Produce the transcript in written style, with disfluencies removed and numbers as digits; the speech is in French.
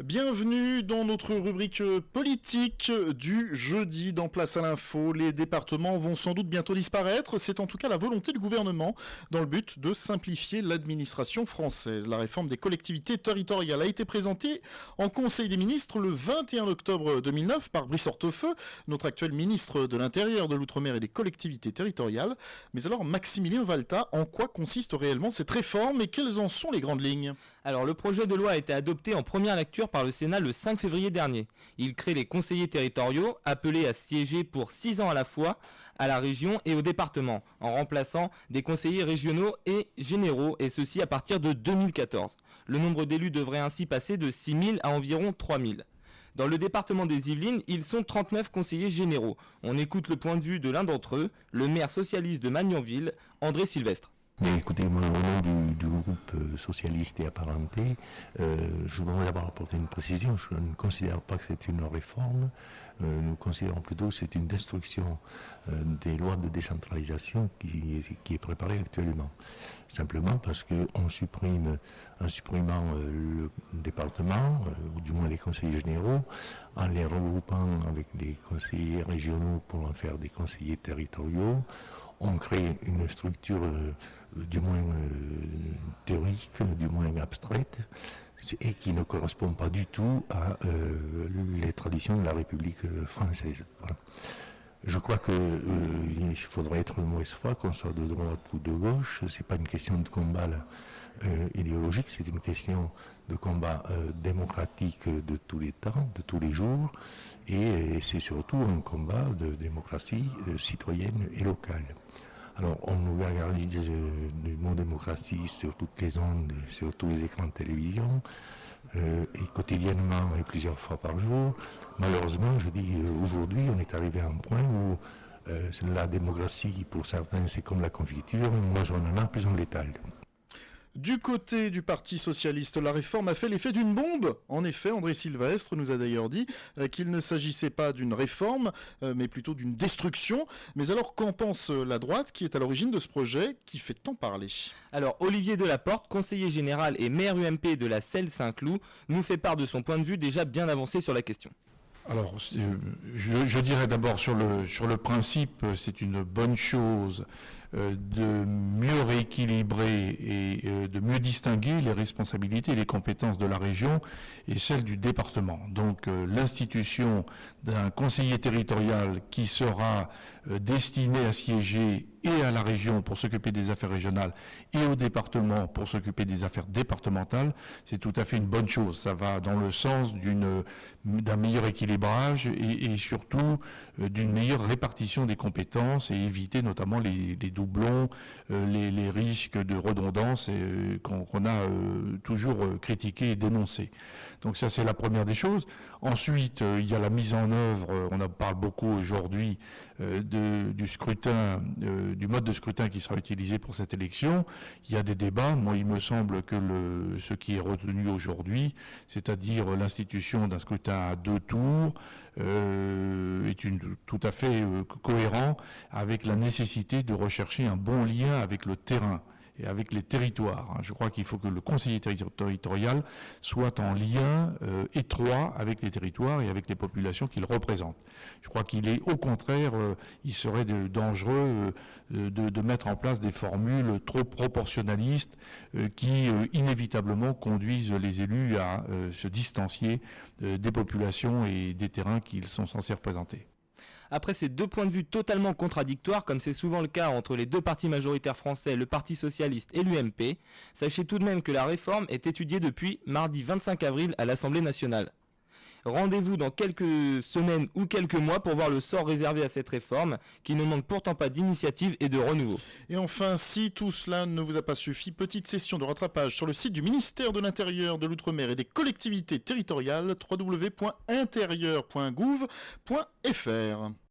Bienvenue dans notre rubrique politique du jeudi dans Place à l'info. Les départements vont sans doute bientôt disparaître. C'est en tout cas la volonté du gouvernement dans le but de simplifier l'administration française. La réforme des collectivités territoriales a été présentée en Conseil des ministres le 21 octobre 2009 par Brice Hortefeux, notre actuel ministre de l'Intérieur, de l'Outre-mer et des collectivités territoriales. Mais alors, Maximilien Valta, en quoi consiste réellement cette réforme et quelles en sont les grandes lignes ? Alors, le projet de loi a été adopté en première lecture par le Sénat le 5 février dernier. Il crée les conseillers territoriaux, appelés à siéger pour 6 ans à la fois à la région et au département, en remplaçant des conseillers régionaux et généraux, et ceci à partir de 2014. Le nombre d'élus devrait ainsi passer de 6 000 à environ 3 000. Dans le département des Yvelines, ils sont 39 conseillers généraux. On écoute le point de vue de l'un d'entre eux, le maire socialiste de Magnanville, André Sylvestre. Mais écoutez, moi, au nom du groupe socialiste et apparenté, je voudrais d'abord apporter une précision. Je ne considère pas que c'est une réforme. Nous considérons plutôt que c'est une destruction des lois de décentralisation qui est préparée actuellement. Simplement parce qu'on supprime, en supprimant le département, ou du moins les conseillers généraux, en les regroupant avec les conseillers régionaux pour en faire des conseillers territoriaux, on crée une structure du moins théorique, du moins abstraite, et qui ne correspond pas du tout à les traditions de la République française. Voilà. Je crois qu'il faudrait être de mauvaise foi, qu'on soit de droite ou de gauche. C'est pas une question de combat idéologique, c'est une question de combat démocratique de tous les temps, de tous les jours, et c'est surtout un combat de démocratie citoyenne et locale. Alors, on nous vulgarise du mot démocratie sur toutes les ondes, sur tous les écrans de télévision, et quotidiennement et plusieurs fois par jour. Malheureusement, je dis, aujourd'hui, on est arrivé à un point où la démocratie, pour certains, c'est comme la confiture, moins on en a, plus on l'étale. Du côté du Parti socialiste, la réforme a fait l'effet d'une bombe. En effet, André Sylvestre nous a d'ailleurs dit qu'il ne s'agissait pas d'une réforme, mais plutôt d'une destruction. Mais alors, qu'en pense la droite qui est à l'origine de ce projet qui fait tant parler ? Alors, Olivier Delaporte, conseiller général et maire UMP de la Selle-Saint-Cloud, nous fait part de son point de vue déjà bien avancé sur la question. Alors, je dirais d'abord sur le principe, c'est une bonne chose de mieux rééquilibrer et de mieux distinguer les responsabilités et les compétences de la région et celles du département. Donc, l'institution d'un conseiller territorial qui sera destiné à siéger et à la région pour s'occuper des affaires régionales et au département pour s'occuper des affaires départementales, c'est tout à fait une bonne chose. Ça va dans le sens d'un meilleur équilibrage et surtout d'une meilleure répartition des compétences et éviter notamment les doublons, les risques de redondance qu'on a toujours critiqué et dénoncé. Donc ça, c'est la première des choses. Ensuite, il y a la mise en œuvre, on en parle beaucoup aujourd'hui, du scrutin, du mode de scrutin qui sera utilisé pour cette élection. Il y a des débats. Moi, il me semble que ce qui est retenu aujourd'hui, c'est-à-dire l'institution d'un scrutin à 2 tours, est tout à fait cohérent avec la nécessité de rechercher un bon lien avec le terrain et avec les territoires. Je crois qu'il faut que le conseiller territorial soit en lien étroit avec les territoires et avec les populations qu'il représente. Je crois qu'il est, au contraire, il serait dangereux de mettre en place des formules trop proportionnalistes qui inévitablement conduisent les élus à se distancier des populations et des terrains qu'ils sont censés représenter. Après ces deux points de vue totalement contradictoires, comme c'est souvent le cas entre les deux partis majoritaires français, le Parti socialiste et l'UMP, sachez tout de même que la réforme est étudiée depuis mardi 25 avril à l'Assemblée nationale. Rendez-vous dans quelques semaines ou quelques mois pour voir le sort réservé à cette réforme, qui ne manque pourtant pas d'initiative et de renouveau. Et enfin, si tout cela ne vous a pas suffi, petite session de rattrapage sur le site du ministère de l'Intérieur, de l'Outre-mer et des collectivités territoriales, www.intérieur.gouv.fr.